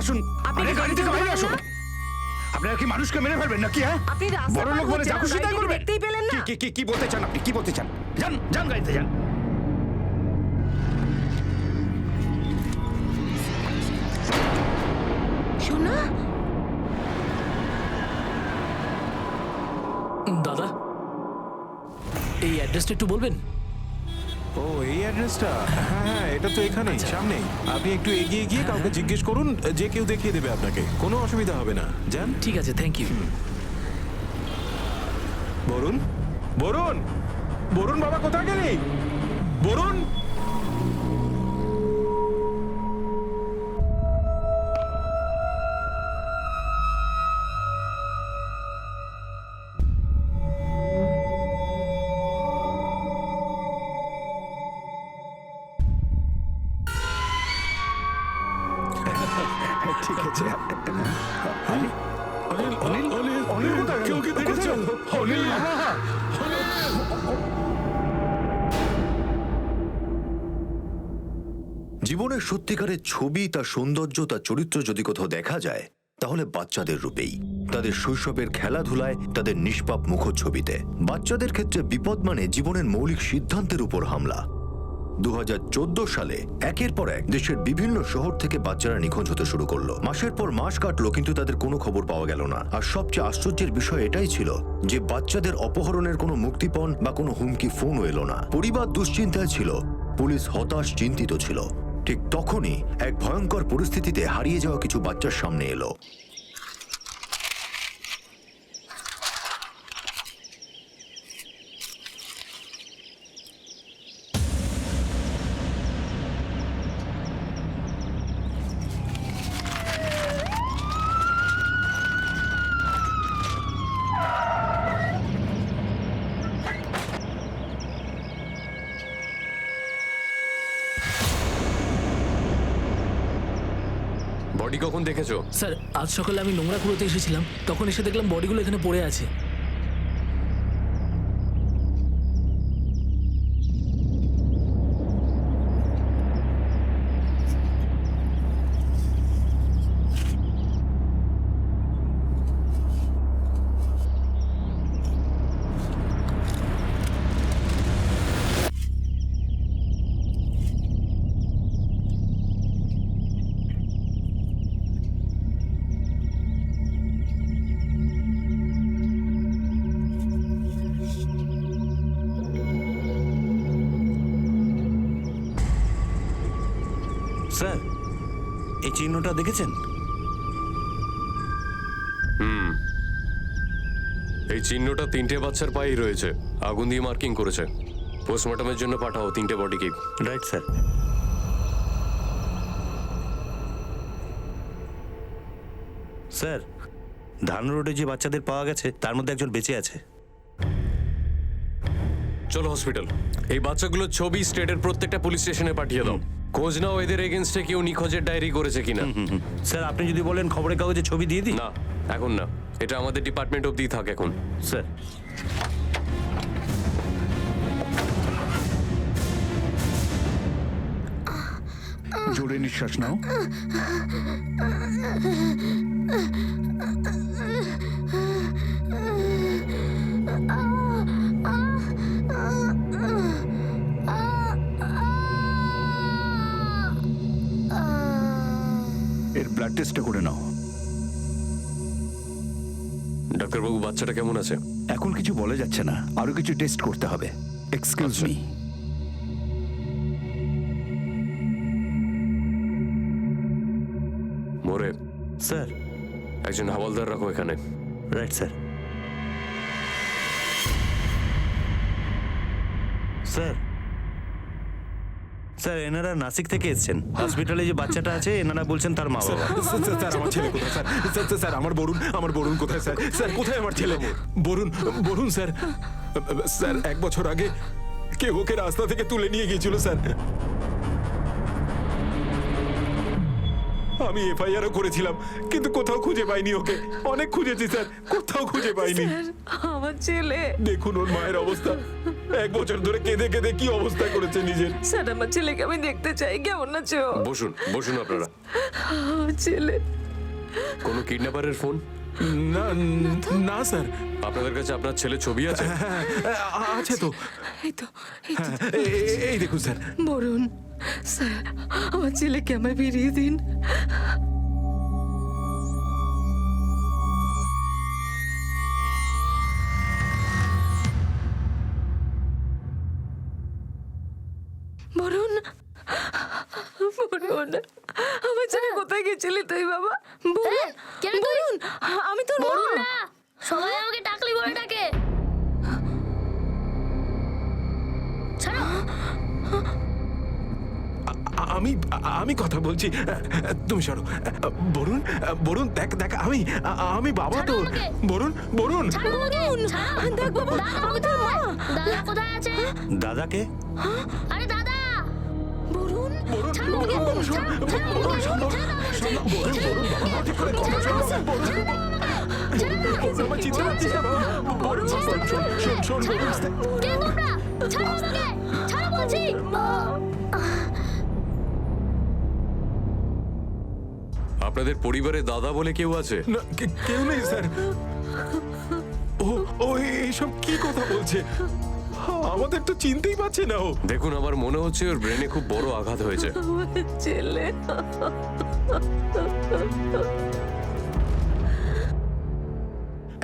আসুন, আপনি আরে কি গাড়ি থেকে বাইরে গাড়ি আসুন। না? আপনারা কি মানুষকে মেরে ফেলবেন নাকি? হ্যাঁ, আপনি রাস্তা বড় পার লোক বলে হচ্ছেন, যা খুশি তাই গাড়িটাকে করবেন। দেখতেই পেলেন না? কি কি কি বলতে চান আপনি? কি বলতে চান? যান যান, গাড়িতে যান। সোনা, দাদা, এই অ্যাড্রেসটা একটু বলবেন? ও, এই অ্যাড্রেসটা? হ্যাঁ হ্যাঁ, এটা তো এখানেই সামনেই। আপনি একটু এগিয়ে গিয়ে কাউকে জিজ্ঞেস করুন, যে কেউ দেখিয়ে দেবে আপনাকে, কোনো অসুবিধা হবে না। যান। ঠিক আছে, থ্যাংক ইউ। বরুণ, বরুণ, বরুণ বাবা, কোথায় গেলি? বরুণ। ঠিক আছে। অনিল, অনিল, অনিল, অনিল কোথায় গেল? কেউ কি দেখেছো? অনিল, জীবনের সত্যিকারের ছবি, তার সৌন্দর্য, তার চরিত্র যদি কোথাও দেখা যায় তাহলে বাচ্চাদের রূপেই, তাদের শৈশবের খেলাধুলায়, তাদের নিষ্পাপ মুখচ্ছবিতে। বাচ্চাদের ক্ষেত্রে বিপদ মানে জীবনের মৌলিক সিদ্ধান্তের উপর হামলা। 2014 সালে একের পর এক দেশের বিভিন্ন শহর থেকে বাচ্চারা নিখোঁজ হতে শুরু করলো। মাসের পর মাস কাটলো, কিন্তু তাদের কোনো খবর পাওয়া গেল না। আর সবচেয়ে আশ্চর্যের বিষয় এটাই ছিল যে বাচ্চাদের অপহরণের কোনো মুক্তিপণ বা কোনো হুমকি ফোনও এলো না। পরিবার দুশ্চিন্তায় ছিল, পুলিশ হতাশ, চিন্তিত ছিল। ঠিক তখনই এক ভয়ঙ্কর পরিস্থিতিতে হারিয়ে যাওয়া কিছু বাচ্চার সামনে এলো। বডি কখন দেখেছো? স্যার, আজ সকালে আমি নোংরা কুড়োতে এসেছিলাম, তখন এসে দেখলাম বডিগুলো এখানে পড়ে আছে। স্যার, এই চিহ্নটা দেখেছেন? এই চিহ্নটা 3টে বাচ্চার পায়েই রয়েছে, আগুন দিয়ে মার্কিং করেছে। পোস্টমর্টমের জন্য পাঠাও 3টে বডিকে। Right sir. স্যার, ধান রোডে যে বাচ্চাদের পাওয়া গেছে তার মধ্যে একজন বেঁচে আছে। চলো হসপিটাল। এই বাচ্চাগুলোর ছবি স্টেটের প্রত্যেকটা পুলিশ স্টেশনে পাঠিয়ে দাও। খোঁজ নাও এদের এগেনস্টে কেউ নিখোঁজের ডায়েরি করেছে কিনা। স্যার, আপনি যদি বলেন খবরের কাগজে ছবি দিয়ে দিই। না, এখন না, এটা আমাদের ডিপার্টমেন্ট অবধি থাক এখন। স্যার, জোরে নিঃশ্বাস নাও। এর ব্লাড টেস্টটা করে নাও। ডাক্তারবাবু, বাচ্চাটা কেমন আছে? এখন কিছু বলা যাচ্ছে না, আরো কিছু টেস্ট করতে হবে। Excuse me. মোরে, স্যার। একজন হাওলদার রাখো এখানে। Right sir. স্যার, স্যার, এনারা নাসিক থেকে এসেছেন। হসপিটালে যে বাচ্চাটা আছে এনারা বলছেন তার মা বাবা। স্যার, আমার ছেলে কোথায়? স্যার, স্যার, আমার বরুণ, আমার বরুণ কোথায়? স্যার, স্যার, কোথায় আমার ছেলে? বরুণ, বরুণ স্যার। স্যার, 1 বছর আগে কেউ ওকে রাস্তা থেকে তুলে নিয়ে গিয়েছিল স্যার। আমি এফআইআরও করেছিলাম, কিন্তু কোথাও খুঁজে পাইনি ওকে। অনেক খুঁজেছি স্যার, কোথাও খুঁজে পাইনি। আমার ছেলে, দেখুন ওর মায়ের অবস্থা, 1 বছর ধরে কেঁদে কেঁদে কি অবস্থা করেছে নিজের। স্যার আমার ছেলেকে আমি দেখতে চাই, কেমন আছে ও? বসুন বসুন আপনারা। আমার ছেলে। কোনো কিডন্যাপারের ফোন? না না স্যার। আপনাদের কাছে আপনার ছেলে ছবি আছে? হ্যাঁ, আছে তো। এই তো, এই তো। এই দেখুন স্যার। বরুণ, স্যার আমার ছেলেকে আমায় ফিরিয়ে দিন। বরুণ, বরুণ, আমার ছেলে কোথায় গেছিলি তুই বাবা? বরুণ, কেন তুই? বরুণ, আমি তোর বরুণ মা। না, সবাই আমাকে টাকলি বলে ডাকে। ছাড়ো। আমি কথা বলছি, তুমি সরো। বরুণ, বরুণ, দেখ দেখ, আমি বাবা ছাড়ো তোর। আমাকে। বরুণ, বরুণ। ছাড়ো আমাকে, ছাড়ো। দেখ বাবা, দাদা আমি তোর মা। দাদা কোথায় আছে? দাদাকে? আরে দাদা, বরুণ, বরুণ, ছাড়ো আমাকে, বরুণ, বাবা, শোন। ছাড়ো, ছাড়ো বরুণ, আমাকে, শোন, ছাড়ো আমাকে। শোন, বরুণ, বরুণ, বাবা, ঠিক করে কথা শোন। বরুণ, আমার চিনতে পারছিস না বাবা? বরুণ, শোন, শোন, শোন, বরুণ। কে তোমরা? ছাড়ো আমাকে, ছাড়ো বলছি। আপনাদের পরিবারে দাদা বলে কেউ আছে? না, কেউ নেই স্যার। ও ও এইসব কি কথা বলছে? আমাদের তো চিনতেই পারছে না ও। দেখুন, আমার মনে হচ্ছে ওর ব্রেনে খুব বড় আঘাত হয়েছে। আমার ছেলে।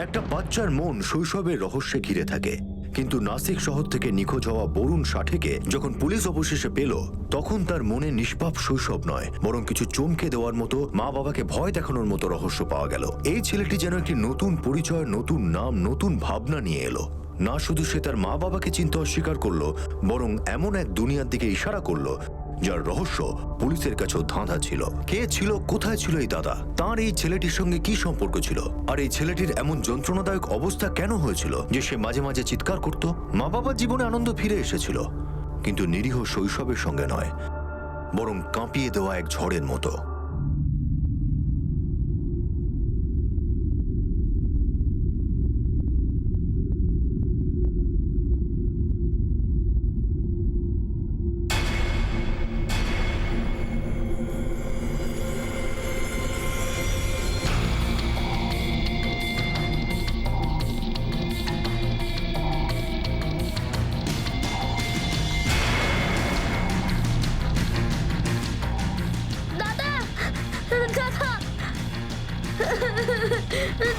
একটা বাচ্চার মন শৈশবের রহস্যে ঘিরে থাকে, কিন্তু নাসিক শহর থেকে নিখোঁজ হওয়া বরুণ ষাঠেকে যখন পুলিশ অবশেষে পেল, তখন তার মনে নিষ্পাপ শৈশব নয়, বরং কিছু চমকে দেওয়ার মতো, মা বাবাকে ভয় দেখানোর মতো রহস্য পাওয়া গেল। এই ছেলেটি যেন একটি নতুন পরিচয়, নতুন নাম, নতুন ভাবনা নিয়ে এলো। না শুধু সে তার মা বাবাকে চিনতে অস্বীকার করলো, বরং এমন এক দুনিয়ার দিকে ইশারা করলো যার রহস্য পুলিশের কাছেও ধাঁধা ছিল। কে ছিল, কোথায় ছিল এই দাদা, তার এই ছেলেটির সঙ্গে কি সম্পর্ক ছিল, আর এই ছেলেটির এমন যন্ত্রণাদায়ক অবস্থা কেন হয়েছিল যে সে মাঝে মাঝে চিৎকার করত? মা বাবার জীবনে আনন্দ ফিরে এসেছিল, কিন্তু নিরীহ শৈশবের সঙ্গে নয়, বরং কাঁপিয়ে দেওয়া এক ঝড়ের মতো।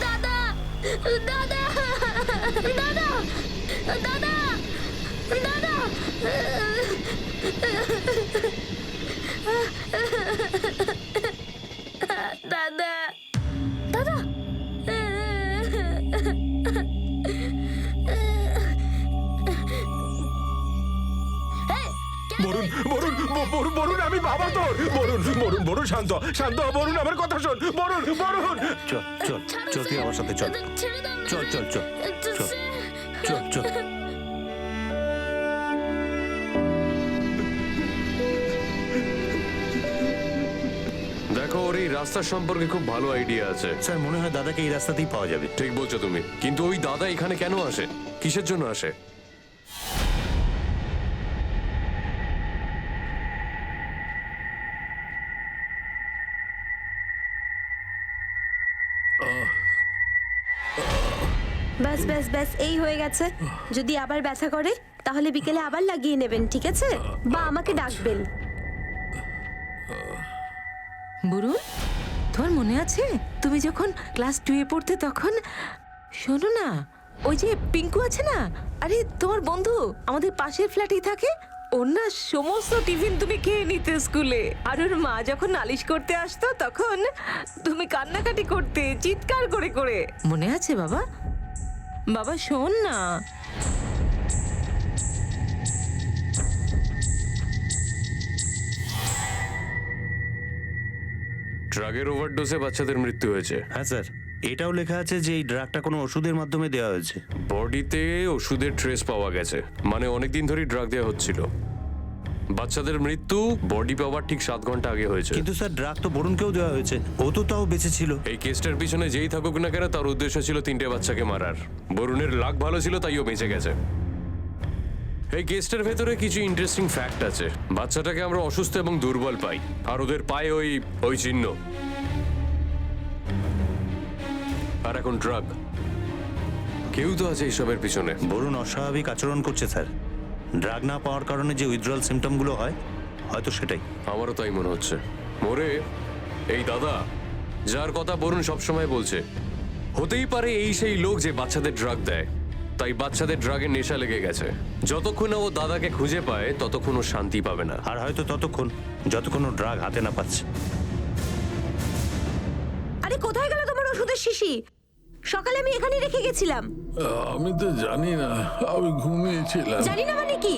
দাদা, দাদা, দাদা, দাদা, দাদা, দাদা, দাদা। দাদা, দাদা। বরুণ, বরুণ, বরুণ, বরুণ, আমি বাবা তোর। বরুণ, বরুণ, বরুণ, শান্ত হ, শান্ত হ, বরুণ, আমার কথা শোন। বরুণ, বরুণ। চল চল চল, তুই আমার সাথে চল। ছেড়ে দাও না। চল চল চল চল চল চল। দেখো, ওর এই রাস্তার সম্পর্কে খুব ভালো আইডিয়া আছে। স্যার, মনে হয় দাদাকে এই রাস্তাতেই পাওয়া যাবে। ঠিক বলছো তুমি, কিন্তু ওই দাদা এখানে কেন আসে? কিসের জন্য আসে? ব্যাস ব্যাস ব্যাস, এই হয়ে গেছে। যদি আবার ব্যথা করে তাহলে বিকেলে আবার লাগিয়ে নেবেন, ঠিক আছে? বা আমাকে ডাকবেন। বরুণ, তোমার মনে আছে তুমি যখন ক্লাস 2-এ পড়তে তখন? শোনো না, ওই যে পিঙ্কু আছে না, আরে তোমার বন্ধু, আমাদের পাশের ফ্ল্যাটেই থাকে। ওর না সমস্ত টিফিন তুমি খেয়ে নিতে স্কুলে। আর ওর মা যখন নালিশ করতে আসতো তখন তুমি কান্নাকাটি করতে, চিৎকার করে করে। মনে আছে বাবা? বাবা শোন না। ড্রাগের ওভারডোজে বাচ্চাদের মৃত্যু হয়েছে। হ্যাঁ স্যার, এটাও লেখা আছে যে এই ড্রাগটা কোনো ওষুধের মাধ্যমে দেওয়া হয়েছে। বডিতে ওষুধের ট্রেস পাওয়া গেছে, মানে অনেকদিন ধরেই ড্রাগ দেওয়া হচ্ছিল। বাচ্চাদের মৃত্যু বডি পাওয়ার ঠিক 7 ঘন্টা আগে হয়েছে। কিন্তু স্যার ড্রাগ তো বরুণকেও দেওয়া হয়েছে, ও তো তাও বেঁচে ছিল। এই কেসটার পিছনে যেই থাকুক না কেন, তার উদ্দেশ্য ছিল 3টে বাচ্চাকে মারার। বরুণের লাক ভালো ছিল, তাই ও বেঁচে গেছে। এই কেসটার ভেতরে কিছু ইন্টারেস্টিং ফ্যাক্ট আছে। বাচ্চাটাকে আমরা অসুস্থ এবং দুর্বল পাই, আর ওদের পায়ে ওই চিহ্ন। আর এখন ড্রাগ, কেউ তো আছে এইসবের পিছনে। বরুণ অস্বাভাবিক আচরণ করছে স্যার। ড্রাগ না পাওয়ার কারণে যে উইথড্রয়াল সিমটমগুলো হয়, হয়তো সেটাই। আমারও তাই মনে হচ্ছে। মোরে এই দাদা, যার কথা বরুণ সবসময় বলছে, হতেই পারে এই সেই লোক যে বাচ্চাদের ড্রাগ দেয়। তাই বাচ্চাদের ড্রাগের নেশা লেগে গেছে। যতক্ষণ না ও দাদাকে খুঁজে পায়, ততক্ষণ ও শান্তি পাবে না। আর হয়তো ততক্ষণ যতক্ষণ ও ড্রাগ হাতে না পাচ্ছে। আরে কোথায় গেল তোমার ওষুধের শিশি? সকালে আমি এখানে রেখে গেছিলাম। আমি তো জানি না, আমি ঘুমিয়েছিলাম। জানি না মানে কি?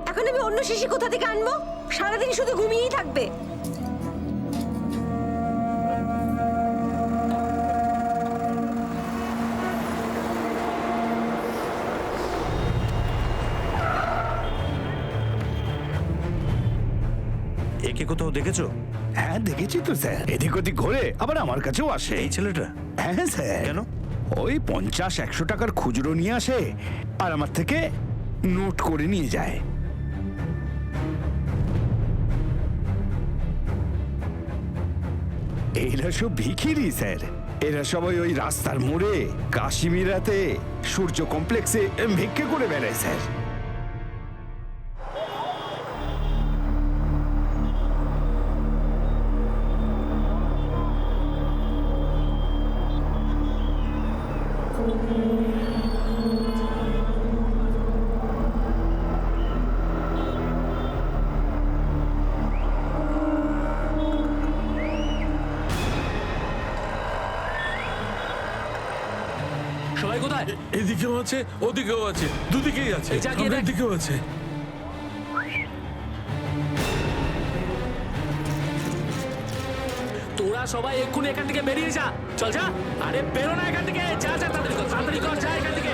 এখন আমি অন্য শিশি কোথা থেকে আনবো? সারাদিন শুধু ঘুমিয়েই থাকবে। একে কোথাও দেখেছো? হ্যাঁ দেখেছি তো স্যার, এদিক ওদিক ঘোরে, আবার আমার কাছেও আসে। এই ছেলেটা? হ্যাঁ স্যার। কেন? ওই 50-100 টাকার খুচরো নিয়ে আসে আর আমার থেকে নোট করে নিয়ে যায়। এরা সব ভিখিরি স্যার। এরা সবাই ওই রাস্তার মোড়ে, কাশ্মীরাতে, সূর্য কমপ্লেক্সে ভিক্ষে করে বেড়ায় স্যার। সবাই কোথায়? এদিকেও আছে, ওদিকেও আছে, দুদিকেই আছে, এই জাগিয়ে আমার দেখ। দিকেও আছে। তোরা সবাই এক্ষুনি এখান থেকে বেরিয়ে যা। চল যা। আরে বেরো না এখান থেকে। যা যা, তাড়াতাড়ি কর, যা এখান থেকে।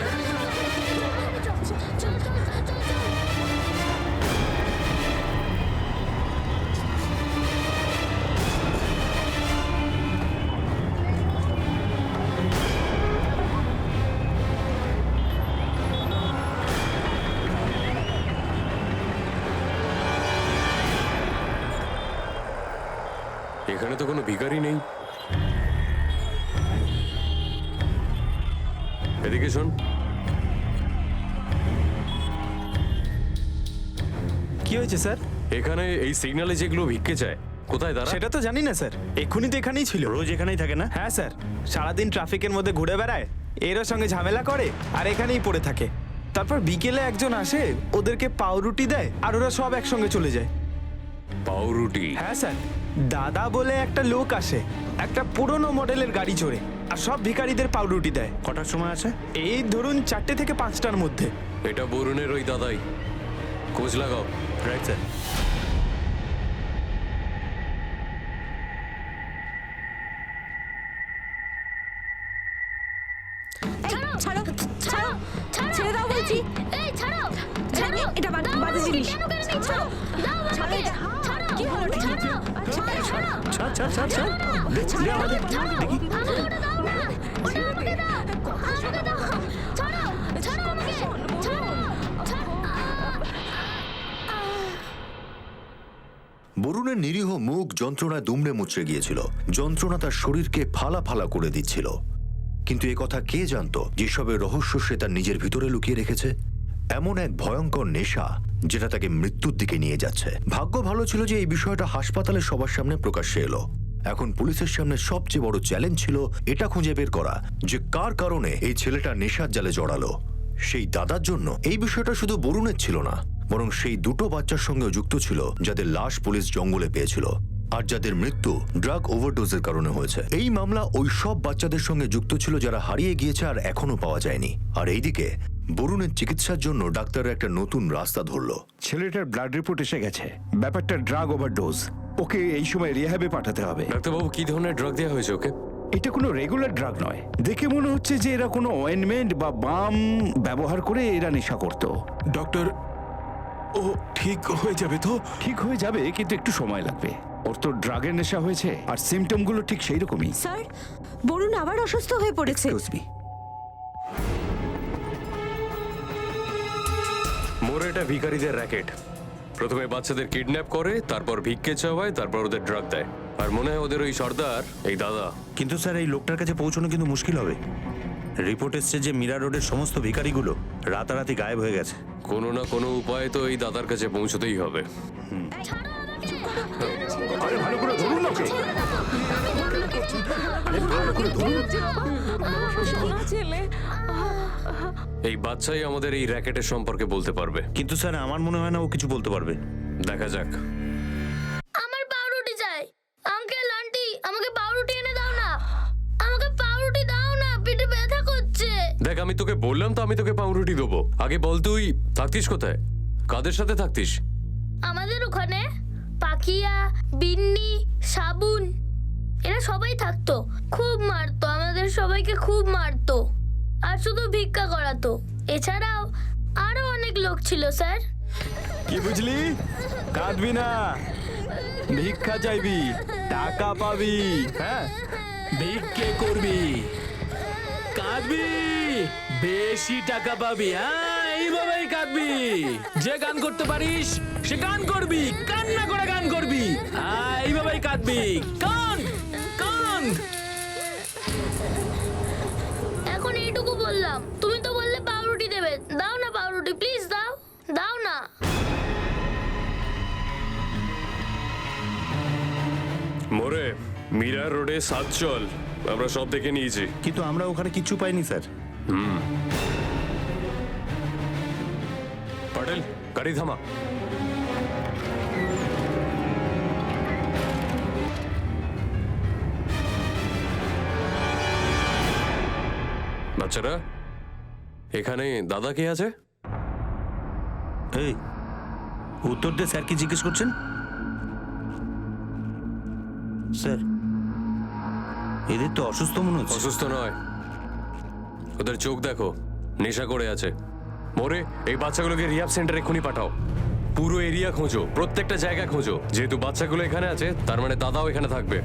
এখানে তো কোনো ভিখারি নেই। এদিকে শোন, কি হয়েছে স্যার? এখানে এই সিগন্যালে যেগুলো ভিক্ষে চায়, কোথায় তারা? সেটা তো জানি না স্যার, এক্ষুনি তো এখানেই ছিল। রোজ এখানেই থাকে না? হ্যাঁ স্যার, সারাদিন ট্রাফিকের মধ্যে ঘুরে বেড়ায়, এরও সঙ্গে ঝামেলা করে আর এখানেই পড়ে থাকে। তারপর বিকেলে একজন আসে, ওদেরকে পাউরুটি দেয় আর ওরা সব একসঙ্গে চলে যায়। পাউরুটি? হ্যাঁ স্যার, দাদা বলে একটা লোক আসে, একটা পুরনো মডেলের গাড়ি চড়ে, আর সব ভিখারিদের পাউরুটি দেয়। কটার সময় আছে? এই ধরুন 4টে থেকে 5টার মধ্যে। এটা বরুণের ওই দাদাই, খোঁজ লাগাও। Right sir. ছাড়ো, ছাড়ো, ছেড়ে দাও বলছি। এই ছাড়ো, ছাড়ো, এটা বাজে জিনিস। কেন করে নিচ্ছ? দাও ছাড়ো আমাকে, এটা। ছাড়ো, কি হলো? ছাড়ো, ছাড়ো, ছাড়ো, ছাড় ছাড় ছাড় ছাড়। ছাড়ো, আমাকে দাও না, ওটা দাও না, ওটা আমাকে দাও, আমাকে দাও, ছাড়ো, ছাড়ো আমাকে, ছাড়ো, ছাড়ো। বরুণের নিরীহ মুখ যন্ত্রণায় দুমড়ে মুচড়ে গিয়েছিল। যন্ত্রণা তার শরীরকে ফালা ফালা করে দিচ্ছিল। কিন্তু এ কথা কে জানতো যেসবের রহস্য সে তার নিজের ভিতরে লুকিয়ে রেখেছে? এমন এক ভয়ঙ্কর নেশা যেটা তাকে মৃত্যুর দিকে নিয়ে যাচ্ছে। ভাগ্য ভালো ছিল যে এই বিষয়টা হাসপাতালে সবার সামনে প্রকাশ্যে এলো। এখন পুলিশের সামনে সবচেয়ে বড় চ্যালেঞ্জ ছিল এটা খুঁজে বের করা যে কার কারণে এই ছেলেটা নেশার জালে জড়ালো। সেই দাদার জন্য এই বিষয়টা শুধু বরুণের ছিল না, বরং সেই দুটো বাচ্চার সঙ্গেও যুক্ত ছিল যাদের লাশ পুলিশ জঙ্গলে পেয়েছিল আর যাদের মৃত্যু ড্রাগ ওভারডোজের কারণে হয়েছে। এই মামলা ওই সব বাচ্চাদের সঙ্গে যুক্ত ছিল যারা হারিয়ে গিয়েছে আর এখনো পাওয়া যায়নি। আর এইদিকে বরুণের চিকিৎসার জন্য ডাক্তাররা একটা নতুন রাস্তা ধরলো। ছেলেটার ব্লাড রিপোর্ট এসে গেছে, ব্যাপারটা ড্রাগ ওভারডোজ। ওকে এই সময় রিহ্যাবে পাঠাতে হবে। ডাক্তারবাবু, কি ধরনের ড্রাগ দেওয়া হয়েছে ওকে? এটা কোনো রেগুলার ড্রাগ নয়। দেখে মনে হচ্ছে যে এরা কোনো অয়েনমেন্ট বা বাম ব্যবহার করে এরা নেশা করতো। ডক্টর, ও ঠিক হয়ে যাবে তো? ঠিক হয়ে যাবে, কিন্তু একটু সময় লাগবে। ওর তো ড্রাগের নেশা হয়েছে, আর সিমটম গুলো ঠিক সেই রকমই। স্যার বরুণ আবার অসুস্থ হয়ে পড়েছে। মোরে এটা ভিখারিদের র্যাকেট। প্রথমে বাচ্চাদের কিডন্যাপ করে, তারপর ভিক্ষে চাওয়ায়, তারপর ওদের ড্রাগ দেয়। আর মনে হয় ওদের ওই সর্দার এই দাদা। কিন্তু স্যার এই লোকটার কাছে পৌঁছানো কিন্তু মুশকিল হবে। রিপোর্ট এসছে যে মীরা রোডের সমস্ত ভিখারিগুলো রাতারাতি গায়েব হয়ে গেছে। কোনো না কোনো উপায়ে তো এই দাদার কাছে পৌঁছতেই হবে। ছাড়ো আমাকে আরে ভালো করে ধরুন ওকে। আরে ভালো করে ধরুন। সোনা ছেলে। এই বাচ্চাই আমাদের এই র্যাকেটের সম্পর্কে বলতে পারবে। কিন্তু স্যার আমার মনে হয় না ও কিছু বলতে পারবে। দেখা যাক। আমার পাউরুটি চাই। আঙ্কেল আন্টি আমাকে পাউরুটি এনে দাও না, আমাকে পাউরুটি দাও না, পেটে ব্যথা করছে। দেখ, আমি তোকে বললাম তো আমি তোকে পাউরুটি দেবো। আগে বল, তুই থাকতিস কোথায়? কাদের সাথে থাকতিস? আমাদের ওখানে পাখিয়া, বিন্নি, সাবুন এরা সবাই থাকতো। খুব মারতো, আমাদের সবাইকে খুব মারতো, আর শুধু ভিক্ষা করাতো। এছাড়াও আরো অনেক লোক ছিল স্যার। কি বুঝলি? কাঁদবি না, ভিক্ষা চাইবি, টাকা পাবি। হ্যাঁ, ভিক্ষে করবি, কাঁদবি, বেশি টাকা পাবি। হ্যাঁ, এইভাবেই কাঁদবি। যে গান করতে পারিস সে গান করবি, কান্না করে গান করবি। হ্যাঁ, এইভাবেই কাঁদবি। কান কান। এখন এইটুকু বললাম, তুমি তো বললে পাউরুটি দেবে। দাও না পাউরুটি, প্লিজ দাও, দাও না। মোরে, মীরা রোডে 7 চল, আমরা সব দেখে নিয়েছি। কিন্তু আমরা ওখানে কিচ্ছু পাইনি স্যার। পাটেল, গাড়ি থামা। বাচ্চারা, এখানে দাদা কে আছে? এই উত্তর দে, স্যার কি জিজ্ঞেস করছেন? স্যার এদের তো অসুস্থ মনে হচ্ছে। অসুস্থ নয়, ওদের চোখ দেখো, নেশা করে আছে। মোরে, এই বাচ্চাগুলোকে রিহ্যাব সেন্টারে এক্ষুনি পাঠাও। পুরো এরিয়া খোঁজো, প্রত্যেকটা জায়গা খোঁজো। যেহেতু বাচ্চাগুলো এখানে আছে, তার মানে দাদাও এখানে থাকবে।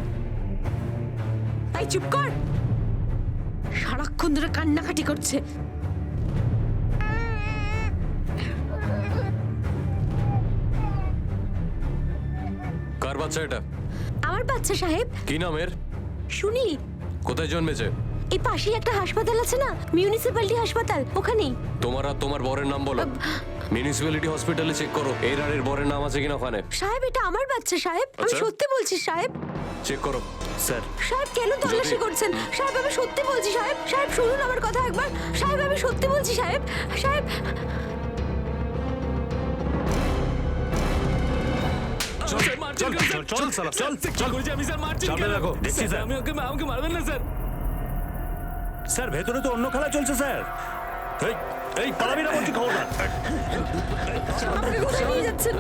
তাই চুপ কর, সারাক্ষণ ধরে কান্নাকাটি করছে। কার বাচ্চা এটা? আমার বাচ্চা সাহেব। কি নামের? শুনি, কোথায় জন্মেছে? এই পাশেই একটা হাসপাতাল আছে না, মিউনিসিপ্যালিটি হাসপাতাল, ওখানেই। তোমার আর তোমার বরের নাম বলো। মিউনিসিপ্যালিটি হসপিটালে চেক করো এর আর এর বরের নাম আছে কিনা ওখানে। সাহেব এটা আমার বাচ্চা সাহেব, আমি আচ্ছা। সত্যি বলছি সাহেব। চেক করো। স্যার সাহেব কেন তল্লাশি করছেন? সাহেব আমি সত্যি বলছি সাহেব। সাহেব শুনুন আমার কথা একবার। সাহেব আমি সত্যি বলছি সাহেব। সাহেব আমি ওকে, আমাকে মারবেন না স্যার। স্যার ভেতরে তো অন্য খেলা চলছে স্যার। এই এই পালাবি না বলছি, খবর না। আমাকে কোথায় নিয়ে যাচ্ছেন?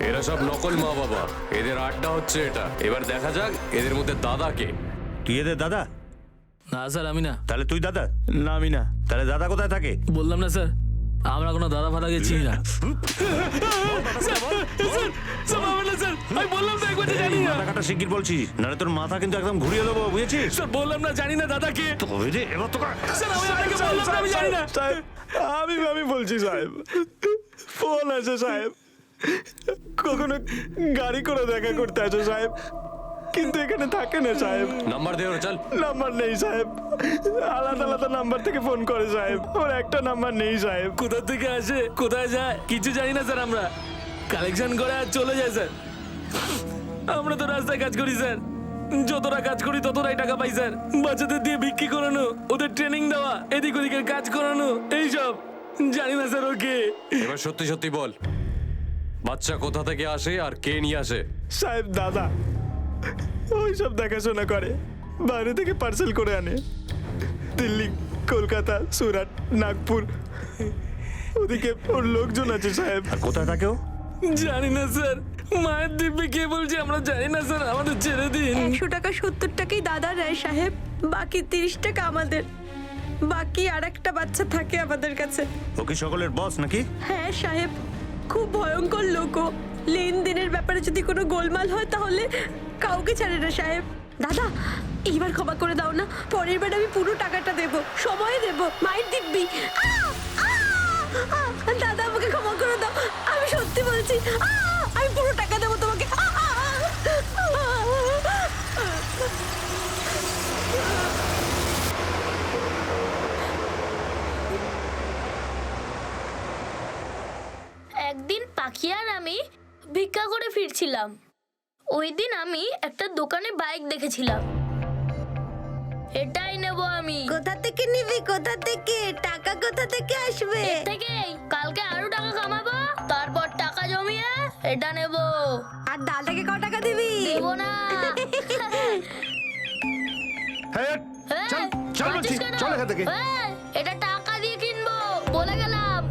এরা সব নকল মা বাবা, এদের আড্ডা হচ্ছে এটা। এবার দেখা যাক এদের মধ্যে দাদা কে। তুই এদের দাদা? না স্যার, আমি না। তাহলে তুই দাদা? না আমি না। তাহলে দাদা কোথায় থাকে? বললাম না স্যার, আমরা কোনো দাদা ফাদা গেছি না। আমি বললাম তো একবার জানি না। মাথা কাটা শিগগির বলছি, নাহলে তোর মাথা কিন্তু একদম ঘুরিয়ে দেবো, বুঝেছিস? স্যার বললাম না জানি না দাদাকে। তবে রে, এবার তো স্যার আমি আপনাকে বললাম না আমি জানি না। সাহেব আমি বলছি সাহেব, ফোন আছে সাহেব, কখনো গাড়ি করে দেখা করতে আসে সাহেব, কিন্তু এখানে থাকে না সাহেব। নাম্বার দে ওর, চল। নাম্বার নেই সাহেব, আলাদা আলাদা নাম্বার থেকে ফোন করে সাহেব, ওর একটা নাম্বার নেই সাহেব। কোথা থেকে আসে, কোথায় যায় কিছু জানি না স্যার। আমরা কালেকশন করে আর চলে যায় স্যার। আমরা তো রাস্তায় কাজ করি স্যার, যতটা কাজ করি ততটাই টাকা পাই স্যার। বাচ্চাদের দিয়ে বিক্রি করানো, ওদের ট্রেনিং দেওয়া, এদিক ওদিকের কাজ করানো, এইসব জানি না স্যার। ওকে এবার সত্যি সত্যি বল, বাচ্চা কোথা থেকে আসে আর কে নিয়ে আসে? সাহেব দাদা ওই সব দেখাশোনা করে, বাইরে থেকে পার্সেল করে আনে। দিল্লি, কলকাতা, সুরাট, নাগপুর, ওদিকে ওর লোকজন আছে সাহেব। আর কোথায় থাকে ও? জানি না স্যার। মায়ের দিব্যে কে বলছে আমরা জানি না স্যার, আমাদের ছেড়ে দিন। 100 টাকা 70 টাকাই দাদা নেয় সাহেব, বাকি 30 টাকা আমাদের। বাকি আর একটা বাচ্চা থাকে আমাদের কাছে। ও কি সকলের বস নাকি? হ্যাঁ সাহেব, খুব ভয়ঙ্কর লোক ও। লেনদেনের ব্যাপারে যদি কোনো গোলমাল হয় তাহলে কাউকে ছাড়ে না সাহেব। দাদা এইবার ক্ষমা করে দাও না, পরের বার আমি পুরো টাকাটা দেব, সময় দেব, মায়ের দিব্যি। দাদা আমাকে ক্ষমা করে দাও, আমি সত্যি বলছি, আমি পুরো টাকা দেবো তোমাকে। একদিন পাখি আর আমি ভিক্ষা করে ফিরছিলাম। ওই দিন আমি একটা দোকানে বাইক দেখেছিলাম। এটাই নেব আমি। কোথা থেকে নিবি? কোথা থেকে? টাকা কোথা থেকে আসবে? এর থেকেই কালকে আরো টাকা কামাবো, তারপর টাকা জমিয়ে এটা নেব। আর দাদাকে ক টাকা দিবি? দেবো না। হ্যাঁ, চল চল বলছি, পারছিস কেন? চল এখান থেকে। এটা টাকা দিয়ে কিনবো বলে গেলাম।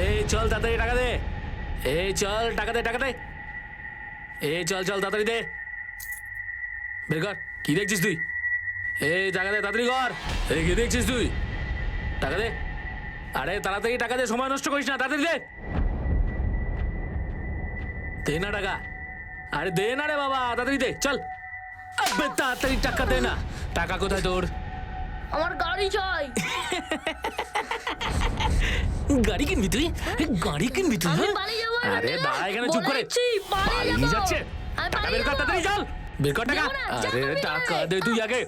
এই চল তাড়াতাড়ি টাকা দে। এই চল টাকা দে, টাকা দে। এই চল চল তাড়াতাড়ি দে। বের কর, কি দেখছিস তুই? এই টাকা দে, তাড়াতাড়ি কর। এই কি দেখছিস তুই? টাকা দে। আরে তাড়াতাড়ি টাকা দে, সময় নষ্ট করিস না, তাড়াতাড়ি দে। দে না টাকা। আরে দে না রে বাবা, তাড়াতাড়ি দে, চল। আবে তাড়াতাড়ি টাকা দে না। টাকা কোথায় তোর? আমার গাড়ি চাই। গাড়ি কিনবি তুই? গাড়ি কিনবি তুই? আমি হ্যাঁ? পালিয়ে যাবো। আরে দাঁড়া এখানে চুপ করে। বলেছি, পালিয়ে পালিয়ে যাবো। যাচ্ছে। আমি টাকা পালিয়ে বের কর, যাবো। তাড়াতাড়ি চল। বের কর টাকা। যাবো না, যাবো আরে না। টাকা দে তুই আগে।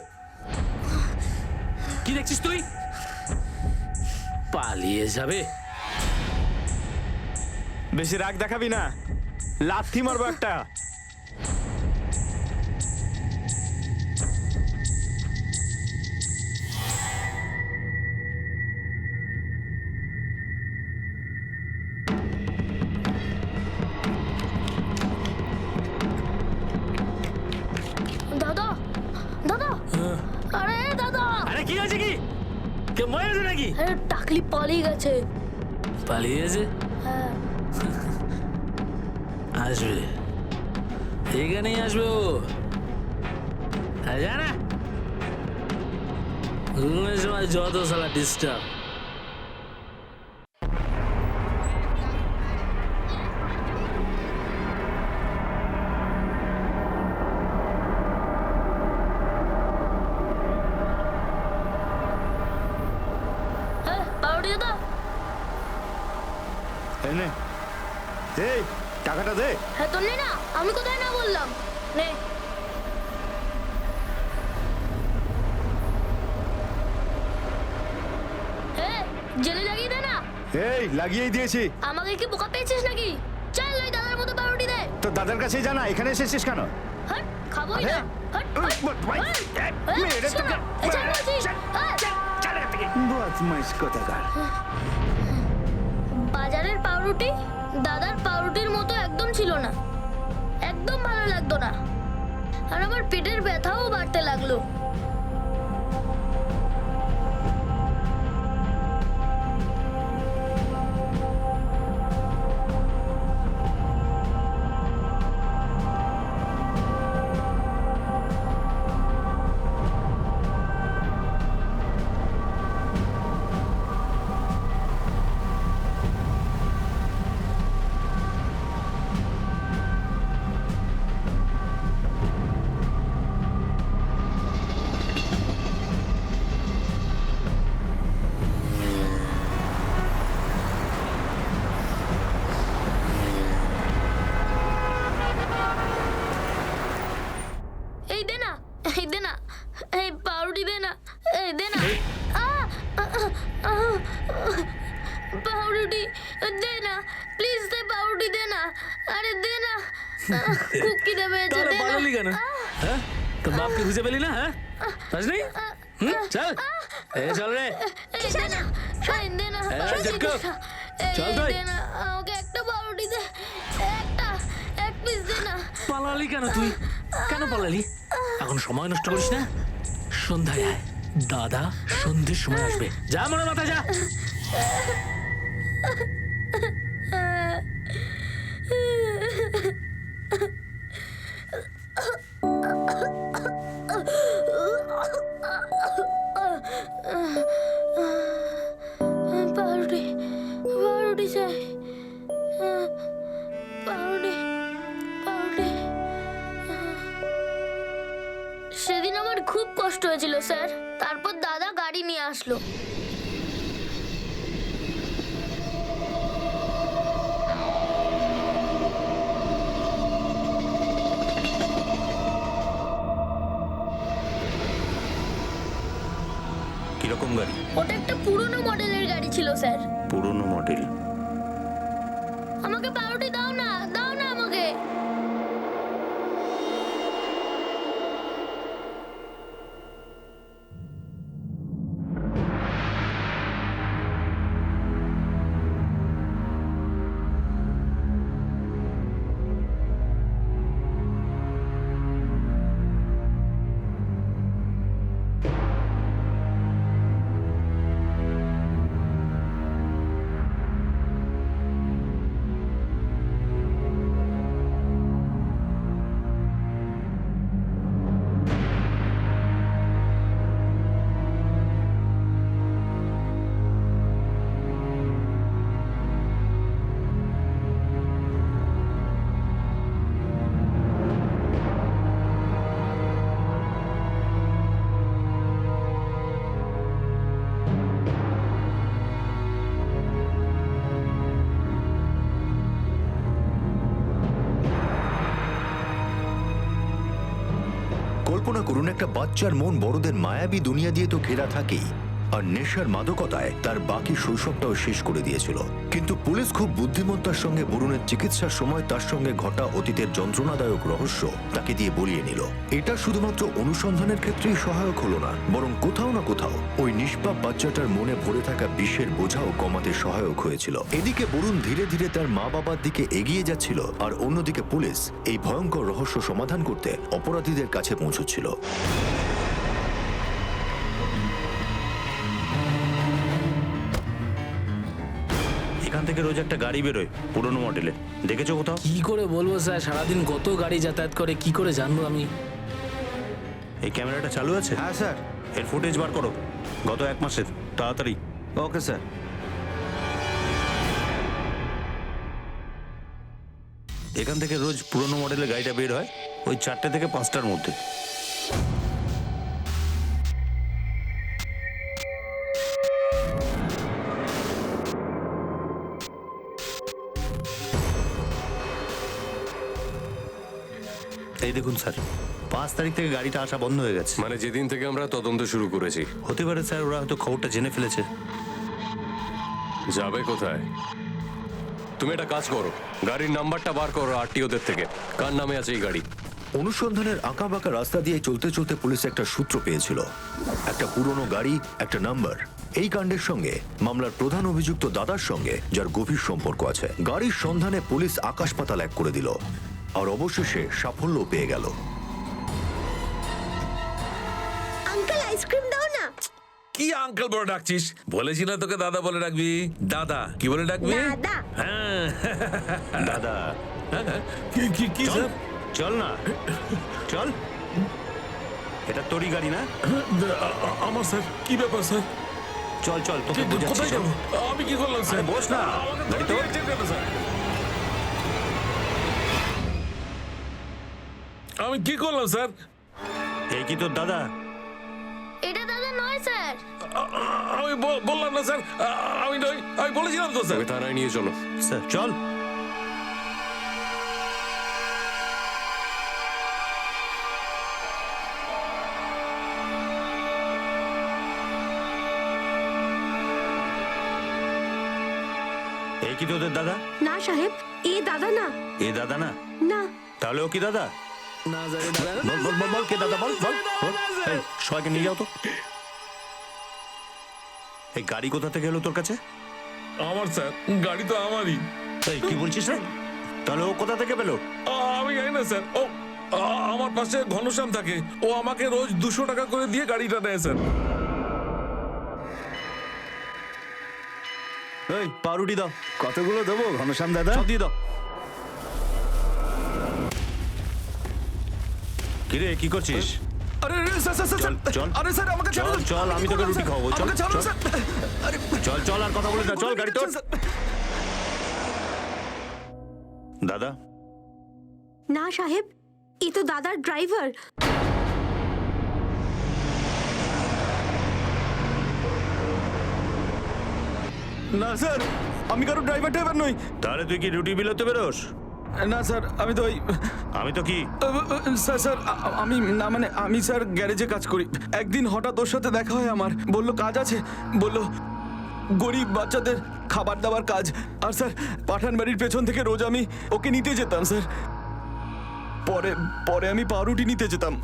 কি দেখছিস তুই? পালিয়ে যাবে। বেশি রাগ দেখাবি না, লাথি মারবো একটা। দাদা দাদা, আরে দাদা, আরে কি হয়েছে কি? কে মরে গেছে নাকি? আরে টাকলি পালিয়ে গেছে। পালিয়ে গেছে? হ্যাঁ। আসবে, এখানেই আসবে ও। আর জানা ঘুমের সময় যত সালা ডিস্টার্ব। পাউডি দাদা, এনে এই টাকাটা দে। হ্যাঁ তোর নে না, আমি কোথায় না বললাম। নে। জেলে লাগিয়ে দে না। এই লাগিয়েই দিয়েছি। আমাকে কি বোকা পেয়েছিস নাকি? চল ওই দাদার মতো পাউরুটি দে। তো দাদার কাছেই জানা, এখানে এসেছিস কেন? হট, খাবোই আরে, না। হট, হট, ভাই, হট, মেরে শোনো, তোকে- এই চল বলছি। বদমাইশ কোথাকার। বাজারের পাউরুটি দাদার পাউরুটির মতো একদম ছিল না, একদম ভালো লাগতো না। আর আমার পেটের ব্যথাও বাড়তে লাগলো। এই দে না, এই দে না, এই পাউরুটি দে না, এই দে না। পাউরুটি দে না, প্লিজ দে, পাউরুটি দে না। আরে দে না, খুব খিদে পেয়েছে, তাহলে দে না। পালালি কেন? হ্যাঁ, তোর বাপকে খুঁজে পেলি না? হ্যাঁ, পাসনি? চল, এই চল রে। এই দে না, এই দে না, এই জটকো, এই চল তুই। দে না, আমাকে একটা পাউরুটি দে, এক পিস দে না। পালালি কেন তুই? কেন পালালি? এখন সময় নষ্ট করিস না, সন্ধ্যায় আয়। দাদা সন্ধ্যের সময় আসবে। যা মনে মাথা যা। হয়েছিল স্যার। তারপর দাদা গাড়ি নিয়ে আসলো। কিরকম গাড়ি? ওটা একটা পুরনো মডেলের গাড়ি ছিল স্যার। পুরনো মডেল? আমাকে পাউরুটি দাও না, দাও না আমাকে। কল্পনা করুন, একটা বাচ্চার মন বড়দের মায়াবী দুনিয়া দিয়ে তো ঘেরা থাকেই, আর নেশার মাদকতায় তার বাকি শৈশবটাও শেষ করে দিয়েছিল। কিন্তু পুলিশ খুব বুদ্ধিমত্তার সঙ্গে বরুণের চিকিৎসার সময় তার সঙ্গে ঘটা অতীতের যন্ত্রণাদায়ক রহস্য তাকে দিয়ে বলিয়ে নিল। এটা শুধুমাত্র অনুসন্ধানের ক্ষেত্রেই সহায়ক হলো না, বরং কোথাও না কোথাও ওই নিষ্পাপ বাচ্চাটার মনে ভরে থাকা বিষের বোঝাও কমাতে সহায়ক হয়েছিল। এদিকে বরুণ ধীরে ধীরে তার মা বাবার দিকে এগিয়ে যাচ্ছিল, আর অন্যদিকে পুলিশ এই ভয়ঙ্কর রহস্য সমাধান করতে অপরাধীদের কাছে পৌঁছচ্ছিল। এখান থেকে রোজ একটা গাড়ি বেরোয় পুরনো মডেলে, দেখেছো কোথাও? কি করে বলবো স্যার, সারাদিন কত গাড়ি যাতায়াত করে, কি করে জানবো আমি? এই ক্যামেরাটা চালু আছে? হ্যাঁ স্যার। এর ফুটেজ বার করো, গত 1 মাসের, তাড়াতাড়ি। Okay sir. এখান থেকে রোজ পুরনো মডেলের গাড়িটা বের হয় ওই 4টে থেকে 5টার মধ্যে। এই দেখুন স্যার, 5 তারিখ থেকে গাড়িটা আসা বন্ধ হয়ে গেছে। মানে যেদিন থেকে আমরা তদন্ত শুরু করেছি। হতে পারে স্যার ওরা হয়তো খবরটা জেনে ফেলেছে। যাবে কোথায়? তুমি একটা কাজ করো, গাড়ির নাম্বারটা বার করো আরটিওদের থেকে, কার নামে আছে এই গাড়ি। অনুসন্ধানের আঁকা বাঁকা রাস্তা দিয়ে চলতে চলতে পুলিশ একটা সূত্র পেয়েছিল, একটা পুরনো গাড়ি, একটা নাম্বার। এই কাণ্ডের সঙ্গে মামলার প্রধান অভিযুক্ত দাদার সঙ্গে যার গভীর সম্পর্ক আছে। গাড়ির সন্ধানে পুলিশ আকাশ পাতাল এক করে দিল, আর অবশেষে সাফল্য পেয়ে গেল। আঙ্কেল আইসক্রিম দাও না। কি আঙ্কেল বলে ডাকছিস? বলেছি না তোকে দাদা বলে ডাকবি। দাদা কি বলে ডাকবি? দাদা। হ্যাঁ দাদা কি চল, স্যার? চল না, চল। এটা তোরই গাড়ি না? আমার স্যার, কি ব্যাপার স্যার? চল চল, তোকে বোঝাচ্ছি। কোথায় যাবো? আমি কি করলাম স্যার? আরে বস না, গাড়ি তোর। আমি কি করলাম স্যার? এই কি তোর দাদা? এটা দাদা নয় স্যার। আমি বললাম না স্যার, আমি নই, আমি বলেছিলাম তো স্যার। তুমি থানায় নিয়ে চলো। স্যার চল। এই কি তোদের দাদা? না সাহেব, এ দাদা না। এ দাদা না? না। তাহলে ও কি দাদা? না স্যার, এ দাদা না। বল বল বল বল, কে দাদা? বল বল বল। এই, সবাইকে নিয়ে যাও তো। এই গাড়ি কোথা থেকে এলো তোর কাছে? আমার স্যার, গাড়ি তো আমারই। এই কি বলছিস রে? তাহলে ও কোথা থেকে পেলো? আমি জানি না স্যার। ও আমার পাশে ঘনশ্যাম থাকে, ও আমাকে রোজ 200 টাকা করে দিয়ে গাড়িটা নেয় স্যার। এই পাউরুটি দাও। কতগুলো দেবো ঘনশ্যাম দাদা? সব দিয়ে দাও। কিরে কি করছিস? আরে স্যার স্যার চল, চল। আরে স্যার আমাকে চল চল, আমি তোকে রুটি খাওয়াবো। চল চল চল চল, আর কথা বলিস না, চল গাড়ি তোর। দাদা? না সাহেব, এ তো দাদার ড্রাইভার। না স্যার, আমি কারো ড্রাইভার নই। তাহলে তুই কি ডিউটি বিলোতে বেরোস? না স্যার, আমি তো ওই আমি তো কি স্যার আমি না, মানে আমি স্যার গ্যারেজে কাজ করি। একদিন হঠাৎ ওর সাথে দেখা হয় আমার, বলল কাজ আছে, বলল গরিব বাচ্চাদের খাবার দাবার কাজ। আর স্যার পাঠান বাড়ির পেছন থেকে রোজ আমি ওকে নিতে যেতাম স্যার। পরে পরে আমি পাউরুটি নিতে যেতাম,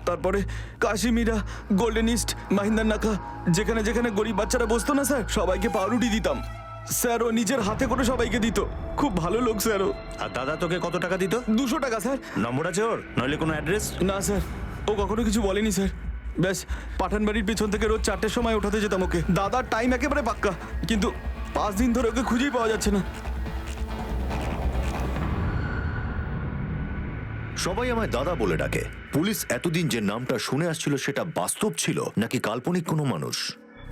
তারপরে কাশিমিরা, গোল্ডেন ইস্ট, মাহিন্দার নাকা, যেখানে যেখানে গরিব বাচ্চারা বসতো না স্যার, সবাইকে পাউরুটি দিতাম স্যার। ও নিজের হাতে করে সবাইকে দিত, খুব ভালো লোক স্যার ও। আর দাদা তোকে কত টাকা দিত? 200 টাকা স্যার। নম্বর আছে ওর? নইলে কোনো অ্যাড্রেস? না স্যার, ও কখনো কিছু বলেনি স্যার। ব্যাস পাঠান বাড়ির পেছন থেকে রোজ 4টের সময় ওঠাতে যেতাম ওকে। দাদার টাইম একেবারে পাক্কা, কিন্তু 5 দিন ধরে ওকে খুঁজেই পাওয়া যাচ্ছে না। সবাই আমায় দাদা বলে ডাকে। পুলিশ এতদিন যে নামটা শুনে আসছিল সেটা বাস্তব ছিল নাকি কাল্পনিক কোনো মানুষ?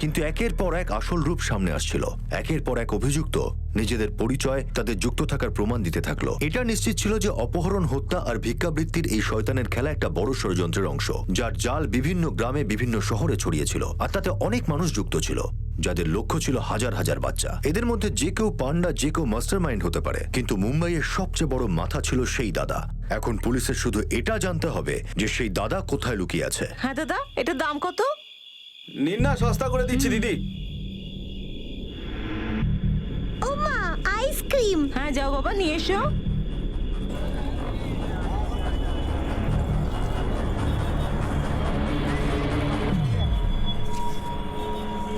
কিন্তু একের পর এক আসল রূপ সামনে আসছিল। একের পর এক অভিযুক্ত নিজেদের পরিচয়, তাদের যুক্ত থাকার প্রমাণ দিতে থাকলো। এটা নিশ্চিত ছিল যে অপহরণ, হত্যা আর ভিক্ষাবৃত্তির এই শয়তানের খেলা একটা বড় ষড়যন্ত্রের অংশ, যার জাল বিভিন্ন গ্রামে, বিভিন্ন শহরে ছড়িয়েছিল। আর তাতে অনেক মানুষ যুক্ত ছিল, যাদের লক্ষ্য ছিল হাজার হাজার বাচ্চা। এদের মধ্যে যে কেউ পান্ডা, যে কেউ মাস্টারমাইন্ড হতে পারে, কিন্তু মুম্বাইয়ের সবচেয়ে বড় মাথা ছিল সেই দাদা। এখন পুলিশের শুধু এটা জানতে হবে যে সেই দাদা কোথায় লুকিয়ে আছে। হ্যাঁ দাদা, এটার দাম কত? নিন না, সস্তা করে দিচ্ছি দিদি। ও মা, আইসক্রিম। হ্যাঁ যাও বাবা, নিয়ে এসো।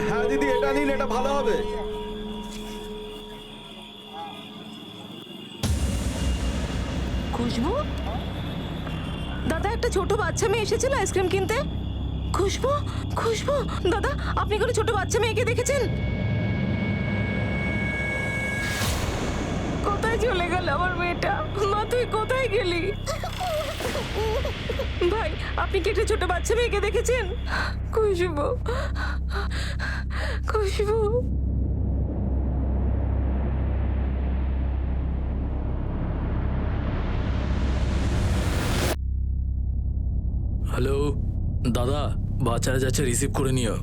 হ্যাঁ দিদি, এটা নিন, এটা ভালো হবে। খুশবু, দাদা একটা ছোট বাচ্চা মেয়ে এসেছিল আইসক্রিম কিনতে। খুশবু, খুশবু, দাদা আপনি কোনো ছোট বাচ্চা মেয়েকে দেখেছেন? কোথায় চলে গেল আমার মেয়েটা? মা তুই কোথায় গেলি? ভাই আপনি কি একটা ছোট বাচ্চা মেয়েকে দেখেছেন? খুশবু, খুশবু। হ্যালো দাদা, বাচ্চারা যাচ্ছে, রিসিভ করে নিও।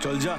চল যা।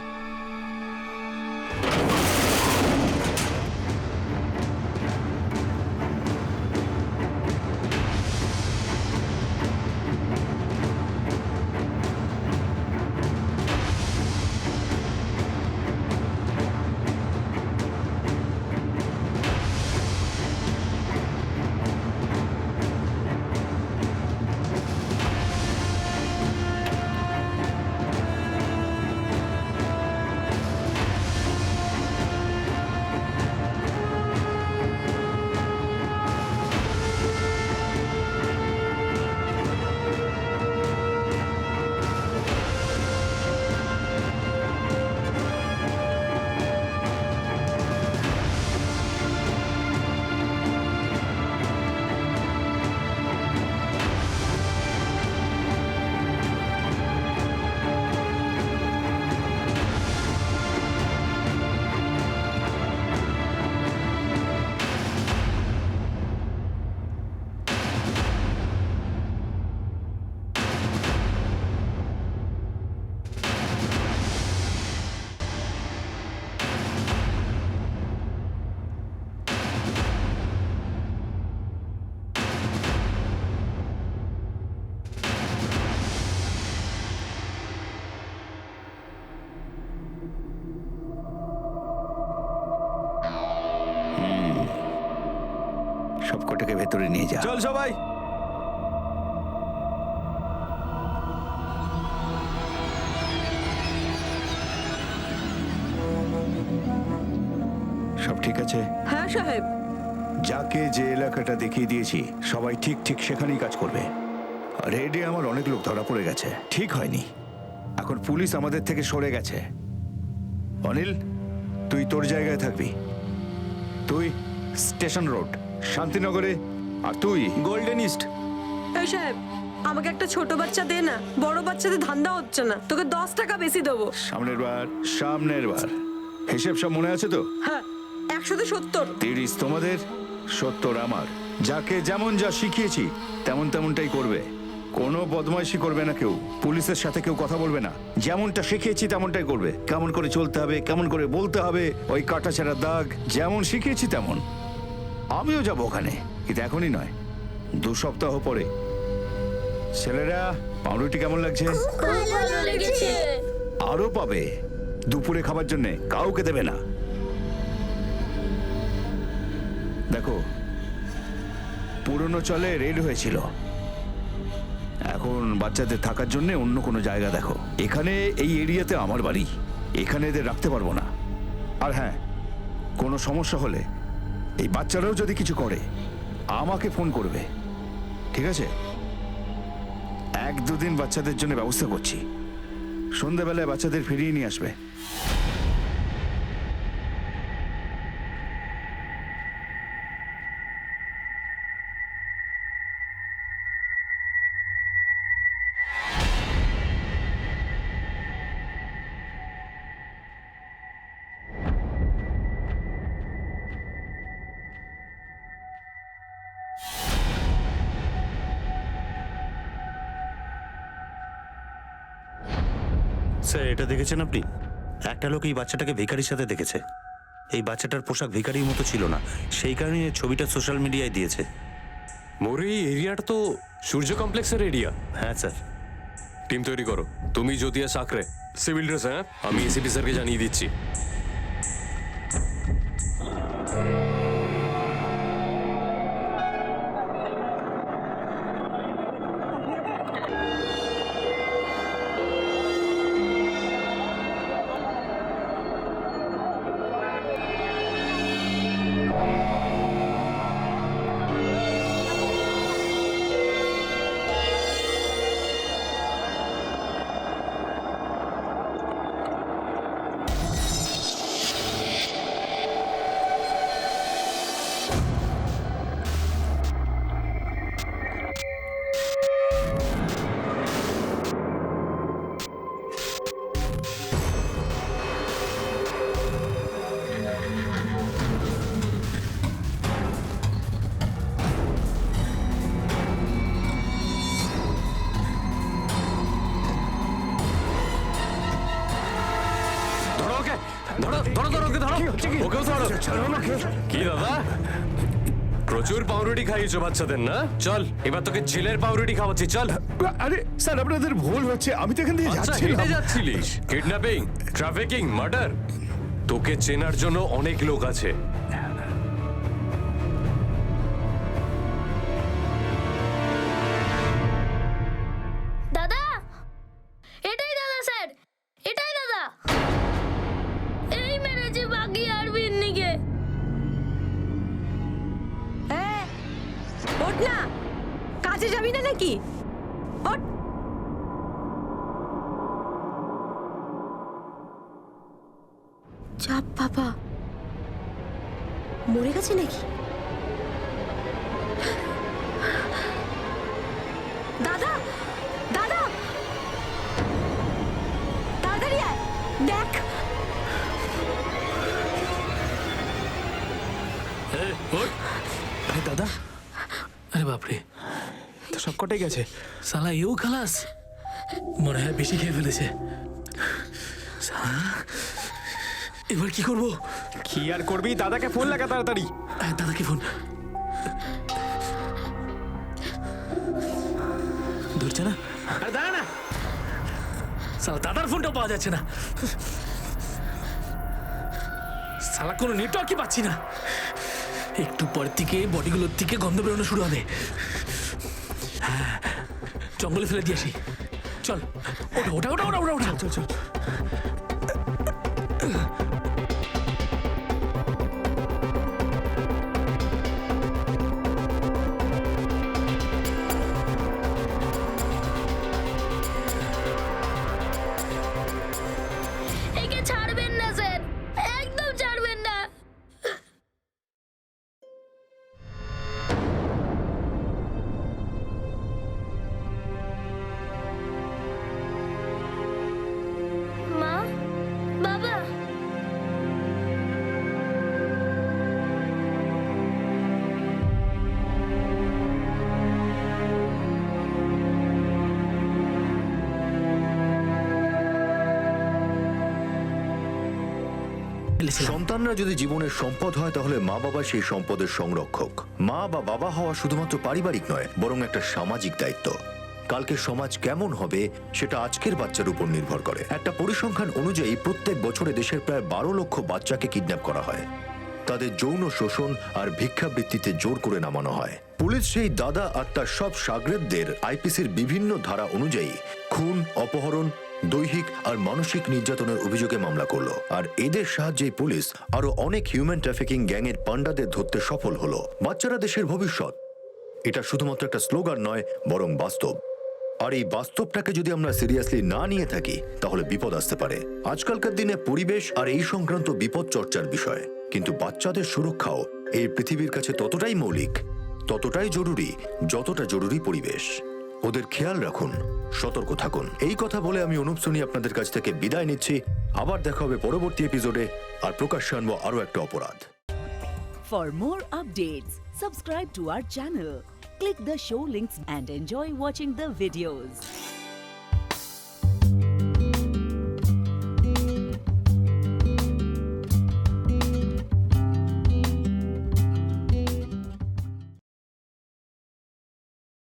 সবকটাকে ভেতরে নিয়ে যা। চল সবাই। সব ঠিক আছে? হ্যাঁ সাহেব। যাকে যে এলাকাটা দেখিয়ে দিয়েছি সবাই ঠিক ঠিক সেখানেই কাজ করবে। রেডে আমার অনেক লোক ধরা পড়ে গেছে, ঠিক হয়নি। এখন পুলিশ আমাদের থেকে সরে গেছে। অনিল, তুই তোর জায়গায় থাকবি, তুই স্টেশন রোড শান্তিনগরে, আর তুই গোল্ডেন ইস্ট। এই সাহেব, আমাকে একটা ছোট বাচ্চা দে না, বড় বাচ্চাদের ধান্দা হচ্ছে না, তোকে 10 টাকা বেশি দেবো। সামনের বার হিসেব সব মনে আছে তো? হ্যাঁ, 100-তে 70। 30 তোমাদের, 70 আমার। যাকে যেমন যা শিখিয়েছি তেমনটাই করবে। কোনো বদমাইশি করবে না কেউ, পুলিশের সাথে কেউ কথা বলবে না। যেমনটা শিখিয়েছি তেমনটাই করবে। কেমন করে চলতে হবে, কেমন করে বলতে হবে, ওই কাটাছেঁড়া দাগ যেমন শিখিয়েছি তেমন। আমিও যাব ওখানে, কিন্তু এখনই নয়, 2 সপ্তাহ পরে। ছেলেরা, পাউরুটি কেমন লাগছে? ভালো লেগেছে। আরো পাবে, দুপুরে খাবার জন্য কাউকে দেবে না। দেখো, পুরনো চলে রেড হয়েছিল, এখন বাচ্চাদের থাকার জন্য অন্য কোনো জায়গা দেখো। এখানে এই এরিয়াতে আমার বাড়ি, এখানে এদের রাখতে পারবো না। আর হ্যাঁ, কোনো সমস্যা হলে এই বাচ্চারাও যদি কিছু করে আমাকে ফোন করবে, ঠিক আছে? 1-2 দিন বাচ্চাদের জন্য ব্যবস্থা করছি, সন্ধ্যাবেলায় বাচ্চাদের ফিরিয়ে নিয়ে আসবে। স্যার, এটা দেখেছেন আপনি? একটা লোক এই বাচ্চাটাকে ভিখারির সাথে দেখেছে। এই বাচ্চাটার পোশাক ভিখারির মতো ছিল না, সেই কারণে এই ছবিটা সোশ্যাল মিডিয়ায় দিয়েছে। মোরে, এই এরিয়াটা তো সূর্য কমপ্লেক্সের এরিয়া। হ্যাঁ স্যার। টিম তৈরি করো, তুমি জ্যোতিয়া সাকরে, সিভিল ড্রেস। হ্যাঁ, আমি এসিপি স্যারকে জানিয়ে দিচ্ছি। কি দাদা, প্রচুর পাউরুটি খাইয়েছো বাচ্চাদের না? চল, এবার তোকে জেলের পাউরুটি খাওয়াচ্ছি, চল। আরে স্যার, আপনাদের ভুল হচ্ছে, আমি তো এখান দিয়ে আচ্ছা, যাচ্ছিলাম। হেঁটে যাচ্ছিলিস? কিডন্যাপিং, ট্রাফিকিং, মার্ডার, তোকে চেনার জন্য অনেক লোক আছে। দাদা, এটাই দাদা স্যার, এটাই দাদা। এই মেরেছে বাকি আর বিন্নিকে। ওঠ না, কাজে যাবি না নাকি? ওঠ। চাপ বাবা, মরে গেছে নাকি? দাদা, দাদা, তাড়াতাড়ি আয়, দেখ। আরে দাদা, আরে বাপরে, তো সব কটাই গেছে। সালা এও খালাস, মনে হয় বেশি খেয়ে ফেলেছে। এবার কি করবো? কি আর করবি, দাদাকে ফোন লাগা তাড়াতাড়ি। দাদাকে ফোন ধরছে না। আরে দাঁড়া না, সালা দাদার ফোনটাও পাওয়া যাচ্ছে না। সালা কোনো নেটওয়ার্কই পাচ্ছি না। একটু পর থেকে বডিগুলোর থেকে গন্ধ বেরোনো শুরু হবে। জঙ্গলে ফেলে দিয়ে আসি। চল, ওটা ওটা ওটা ওটা ওটা চল চল। ফেলেছিলাম। সন্তানরা যদি জীবনের সম্পদ হয় তাহলে মা বাবা সেই সম্পদের সংরক্ষক। মা বা বাবা হওয়া শুধুমাত্র পারিবারিক নয়, বরং একটা সামাজিক দায়িত্ব। কালকে সমাজ কেমন হবে সেটা আজকের বাচ্চার উপর নির্ভর করে। একটা পরিসংখ্যান অনুযায়ী প্রত্যেক বছরে দেশের প্রায় 12 লক্ষ বাচ্চাকে কিডন্যাপ করা হয়। তাদের যৌন শোষণ আর ভিক্ষাবৃত্তিতে জোর করে নামানো হয়। পুলিশ সেই দাদা আর তার সব শাগরেদদের আইপিসির বিভিন্ন ধারা অনুযায়ী খুন, অপহরণ, দৈহিক আর মানসিক নির্যাতনের অভিযোগে মামলা করলো। আর এদের সাহায্যে পুলিশ আরো অনেক হিউম্যান ট্রাফিকিং গ্যাংয়ের পান্ডাদের ধরতে সফল হলো। বাচ্চারা দেশের ভবিষ্যৎ, এটা শুধুমাত্র একটা স্লোগান নয়, বরং বাস্তব। আর এই বাস্তবটাকে যদি আমরা সিরিয়াসলি না নিয়ে থাকি তাহলে বিপদ আসতে পারে। আজকালকার দিনে পরিবেশ আর এই সংক্রান্ত বিপদ চর্চার বিষয়, কিন্তু বাচ্চাদের সুরক্ষাও এই পৃথিবীর কাছে ততটাই মৌলিক, ততটাই জরুরি যতটা জরুরি পরিবেশ। ওদের খেয়াল রাখুন, সতর্ক থাকুন। এই কথা বলে আমি অনুপ সোনি আপনাদের কাছ থেকে বিদায় নিচ্ছি। আবার দেখা হবে পরবর্তী এপিসোডে, আর প্রকাশ্যে আনবো আরো একটা অপরাধ। For more updates, subscribe to our channel, click the show links and enjoy watching the videos.